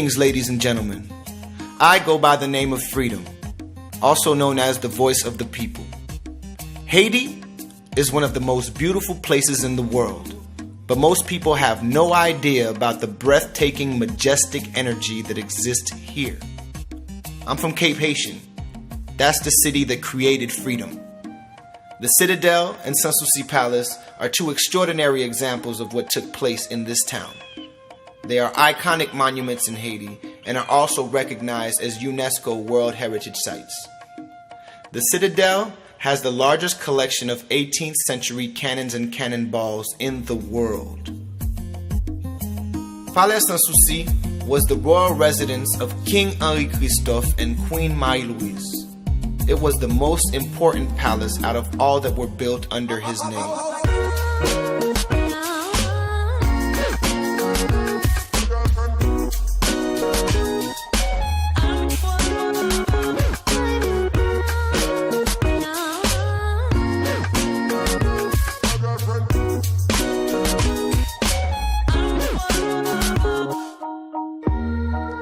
Greetings, ladies and gentlemen. I go by the name of Freedom, also known as the voice of the people. Haiti is one of the most beautiful places in the world, but most people have no idea about the breathtaking, majestic energy that exists here. I'm from Cape Haitian. That's the city that created freedom. The Citadel and Sanssouci Palace are two extraordinary examples of what took place in this town. They are iconic monuments in Haiti and are also recognized as UNESCO World Heritage Sites. The Citadel has the largest collection of 18th century cannons and cannonballs in the world. Palais Sanssouci was the royal residence of King Henri Christophe and Queen Marie-Louise. It was the most important palace out of all that were built under his name.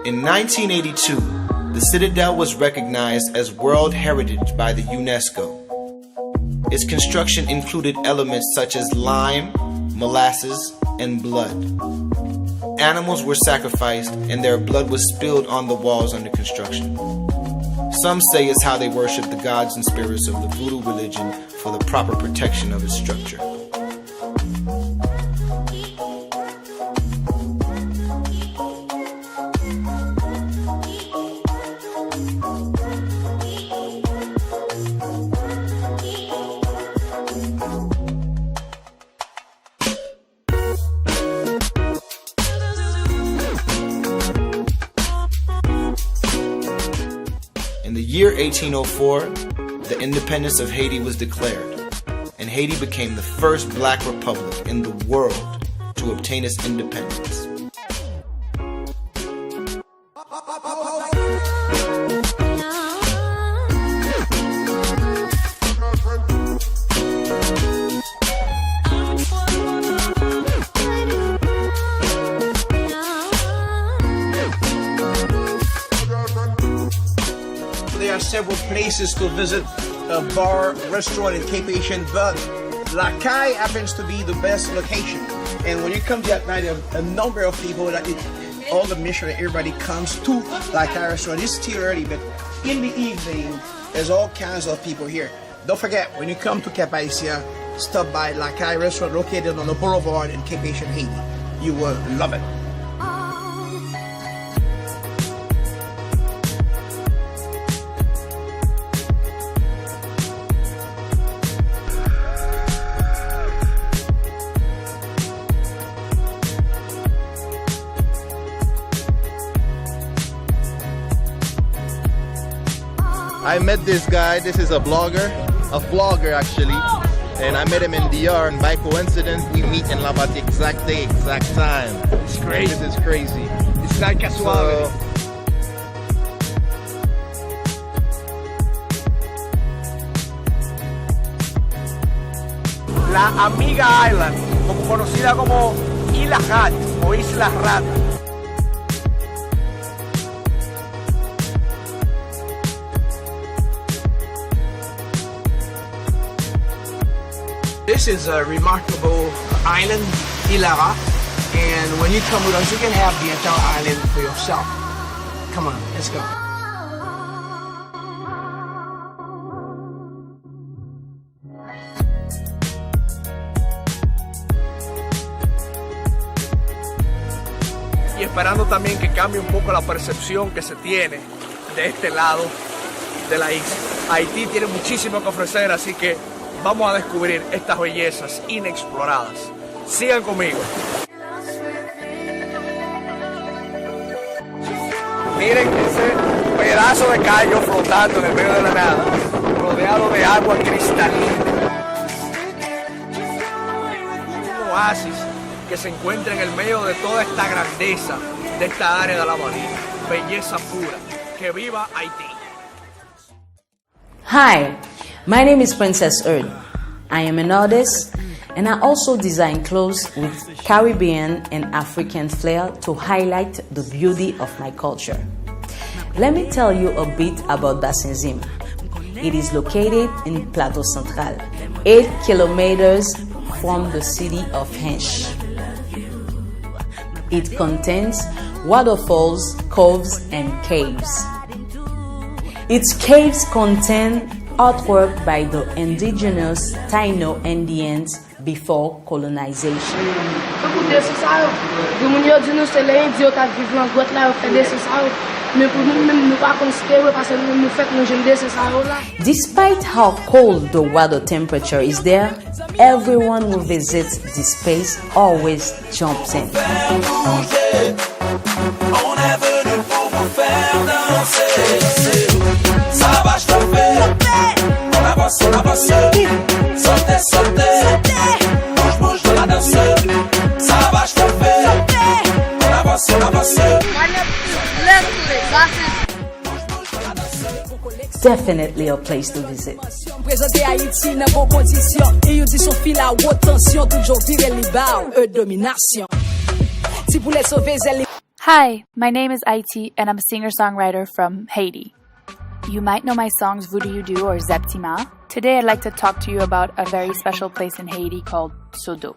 In 1982, the Citadel was recognized as World Heritage by the UNESCO. Its construction included elements such as lime, molasses, and blood. Animals were sacrificed and their blood was spilled on the walls under construction. Some say it's how they worshiped the gods and spirits of the voodoo religion for the proper protection of its structure. In the year 1804, the independence of Haiti was declared, and Haiti became the first black republic in the world to obtain its independence. There are several places to visit, a bar, restaurant in Cape Haitian, but La Caille happens to be the best location. And when you come to at night, a number of people, all the mission, everybody comes to La Caille restaurant. It's still early, but in the evening, there's all kinds of people here. Don't forget, when you come to Cape Haitian, stop by La Caille restaurant located on the boulevard in Cape Haitian, Haiti. You will love it. I met this guy. This is a vlogger actually, and I met him in DR, and by coincidence we meet in La Bat exact day, exact time. It's crazy. This is crazy. It's like casual. La Amiga Island, conocida como Isla Rat o Isla Rata. This is a remarkable island, Ilara, and when you come with us, you can have the entire island for yourself. Come on, let's go. Y esperando también que cambie un poco la percepción que se tiene de este lado de la isla. Haití tiene muchísimo que ofrecer, así que vamos a descubrir estas bellezas inexploradas. Sigan conmigo. Miren ese pedazo de callo flotando en el medio de la nada, rodeado de agua cristalina. Un oasis que se encuentra en el medio de toda esta grandeza de esta área de la bahía. Belleza pura. Que viva Haití. Hi, my name is Princess Earth. I am an artist And I also design clothes with Caribbean and African flair to highlight the beauty of my culture. Let me tell you a bit about Bassinzim. It is located in Plateau Central, 8 kilometers from the city of Hench. It contains waterfalls, coves, and caves. Its caves contain artwork by the indigenous Taino Indians before colonization. Despite how cold the water temperature is there, everyone who visits this place always jumps in. Definitely a place to visit. Hi, my name is Ayiti and I'm a singer-songwriter from Haiti. You might know my songs Voodoo You Do or Zeptima. Today I'd like to talk to you about a very special place in Haiti called Sodo.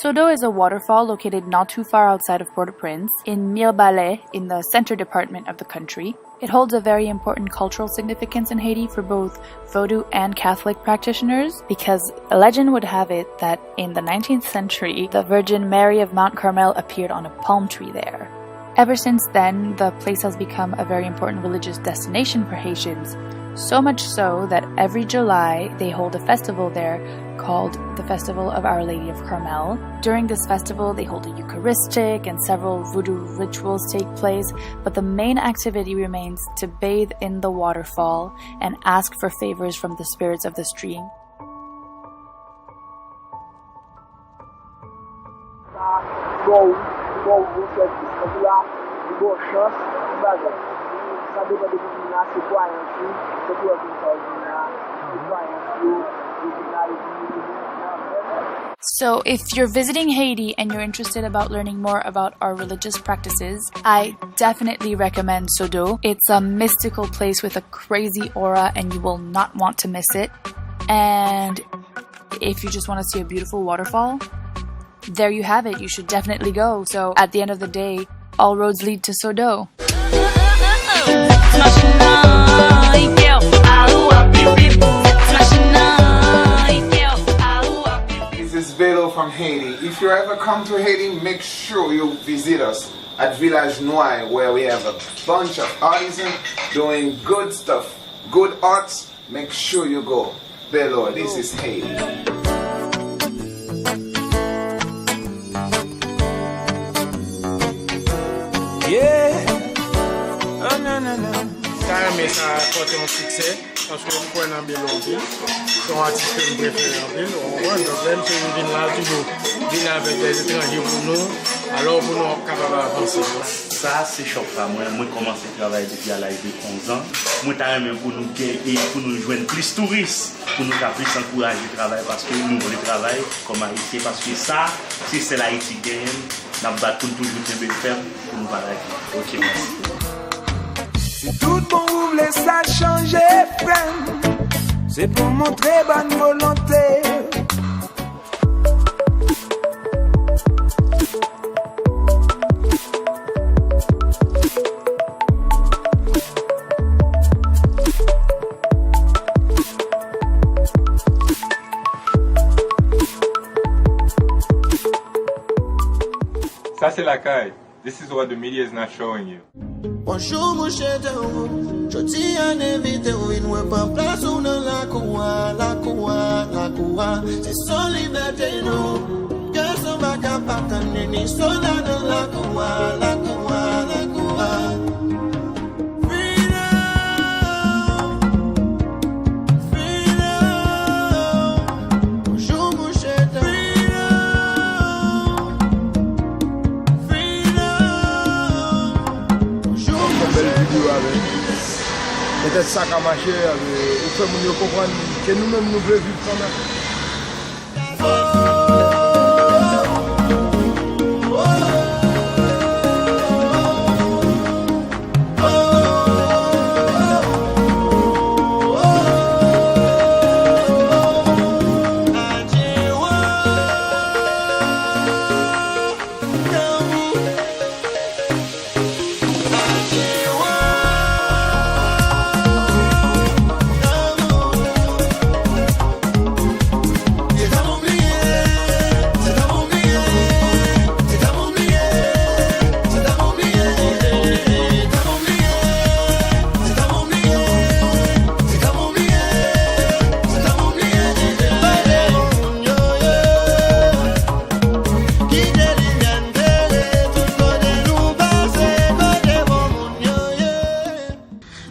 Sodo is a waterfall located not too far outside of Port-au-Prince in Mirbalais in the center department of the country. It holds a very important cultural significance in Haiti for both Vodou and Catholic practitioners because a legend would have it that in the 19th century, the Virgin Mary of Mount Carmel appeared on a palm tree there. Ever since then, the place has become a very important religious destination for Haitians, so much so that every July they hold a festival there called the Festival of Our Lady of Carmel. During this festival, they hold a Eucharistic and several voodoo rituals take place, but the main activity remains to bathe in the waterfall and ask for favors from the spirits of the stream. So if you're visiting Haiti and you're interested about learning more about our religious practices, I definitely recommend Sodo. It's a mystical place with a crazy aura and you will not want to miss it. And if you just want to see a beautiful waterfall, there you have it. You should definitely go. So at the end of the day, all roads lead to Sodo. This is Velo from Haiti. If you ever come to Haiti, make sure you visit us at Village Noir, where we have a bunch of artisans doing good stuff, good arts. Make sure you go. Velo, this is Haiti. Yeah. Oh, no. Carrément, ça a apporté un succès parce qu'on peut en bien longtemps. Son artiste que nous préférons en ville. Donc, même si nous venons là, toujours venir avec des étrangers pour nous, alors pour nous capables d'avancer. Ça, c'est choc. Moi, j'ai commencé à travailler depuis l'âge de 11 ans. Moi, j'ai pour nous gagner, pour nous joindre plus de touristes, pour nous plus encourager le travail parce que nous voulons travailler comme Haïti. Parce que ça, si c'est l'Haïti qui gagne, nous allons toujours bien faire pour nous parler. Ok, merci. Si tout le monde voulait ça changer, frère, c'est pour montrer bonne volonté. Ça c'est la caille. This is what the media is not showing you. Bonjour mon cher je t'y ai invité ou il ne pas place ou dans la cour, c'est son liberté nous, que son bac à partager ni son là dans la cour. Peut-être ça qui a marché, il faut nous comprendre que nous-mêmes nous voulons vivre comme ça.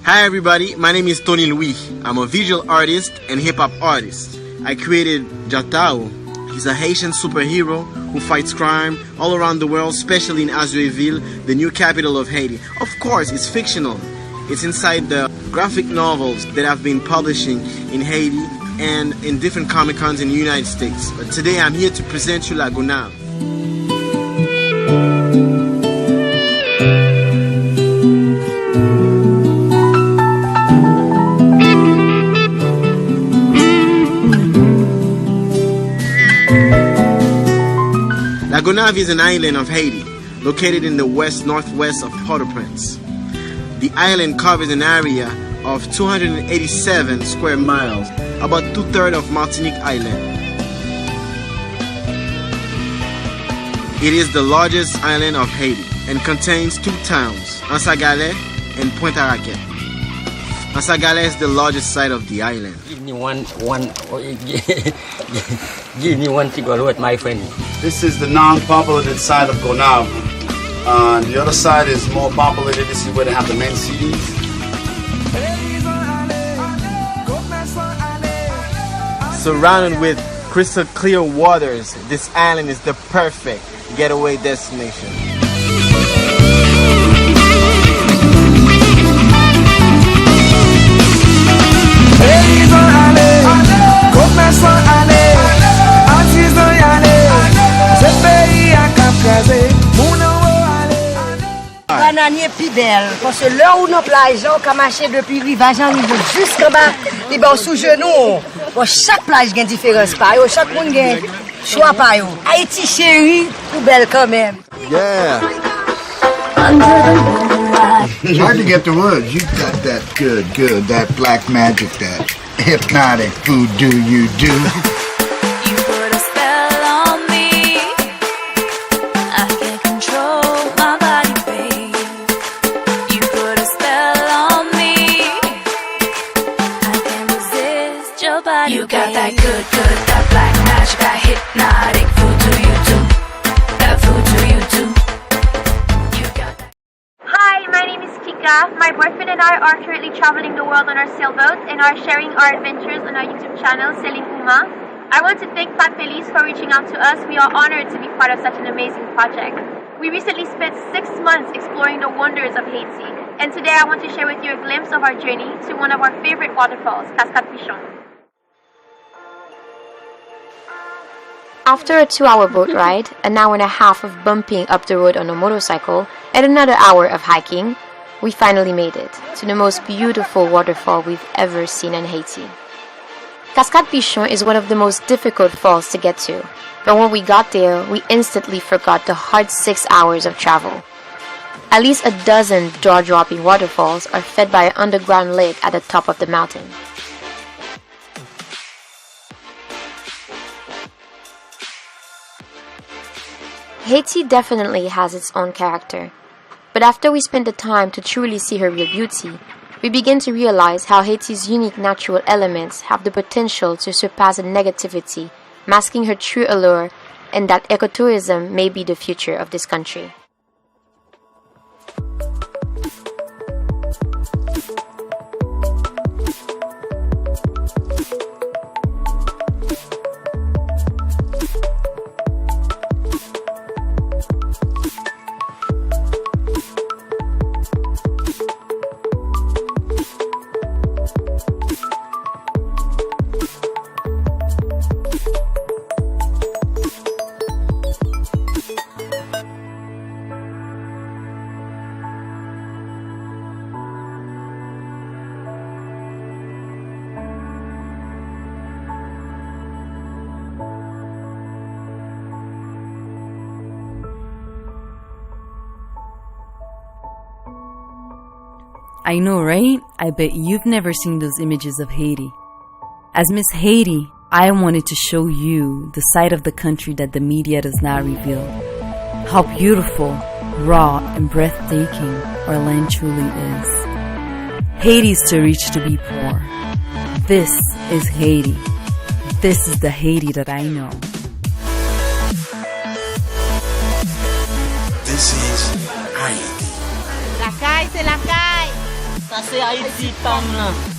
Hi everybody, my name is Tony Louis. I'm a visual artist and hip-hop artist. I created Jatao. He's a Haitian superhero who fights crime all around the world, especially in Azueville, the new capital of Haiti. Of course, it's fictional. It's inside the graphic novels that I've been publishing in Haiti and in different Comic-Cons in the United States. But today I'm here to present you La Gonave. La Gonave is an island of Haiti, located in the west-northwest of Port-au-Prince. The island covers an area of 287 square miles, about 2/3 of Martinique Island. It is the largest island of Haiti and contains 2 towns, Ansagale and Pointe Araquet. Ansagale is the largest site of the island. Give me one cigarette, my friend. This is the non-populated side of Gonave. The other side is more populated. This is where they have the main cities. Surrounded with crystal clear waters, this island is the perfect getaway destination. Bananier plus belle, parce que là où nos plages, on a marché depuis le rivage en niveau jusqu'en bas, et ben sous genoux. Bon, chaque plage a une différence, chaque monde a un choix. Haïti chérie, tout belle quand même. Yeah. It's hard to get the words. You've got that good, that black magic, that hypnotic voodoo you do. You put a spell on me. I can't control my body, babe. You put a spell on me. I can't resist your body. You got that good, that black magic, that hypnotic voodoo you do. That voodoo you do. Hi, my name is Kika. My boyfriend and I are currently traveling the world on our sailboat and are sharing our adventures on our YouTube channel, Sailing Uma. I want to thank Pat Felice for reaching out to us. We are honored to be part of such an amazing project. We recently spent 6 months exploring the wonders of Haiti, and today I want to share with you a glimpse of our journey to one of our favorite waterfalls, Cascade Pichon. After a 2-hour boat ride, an hour and a half of bumping up the road on a motorcycle, and another hour of hiking, we finally made it to the most beautiful waterfall we've ever seen in Haiti. Cascade Pichon is one of the most difficult falls to get to, but when we got there, we instantly forgot the hard 6 hours of travel. At least a dozen jaw-dropping waterfalls are fed by an underground lake at the top of the mountain. Haiti definitely has its own character, but after we spend the time to truly see her real beauty, we begin to realize how Haiti's unique natural elements have the potential to surpass the negativity, masking her true allure, and that ecotourism may be the future of this country. I know, right? I bet you've never seen those images of Haiti. As Miss Haiti, I wanted to show you the side of the country that the media does not reveal. How beautiful, raw, and breathtaking our land truly is. Haiti is too rich to be poor. This is Haiti. This is the Haiti that I know. This is Haiti. La calle, c'est la calle. Ça c'est Haïti, femme là.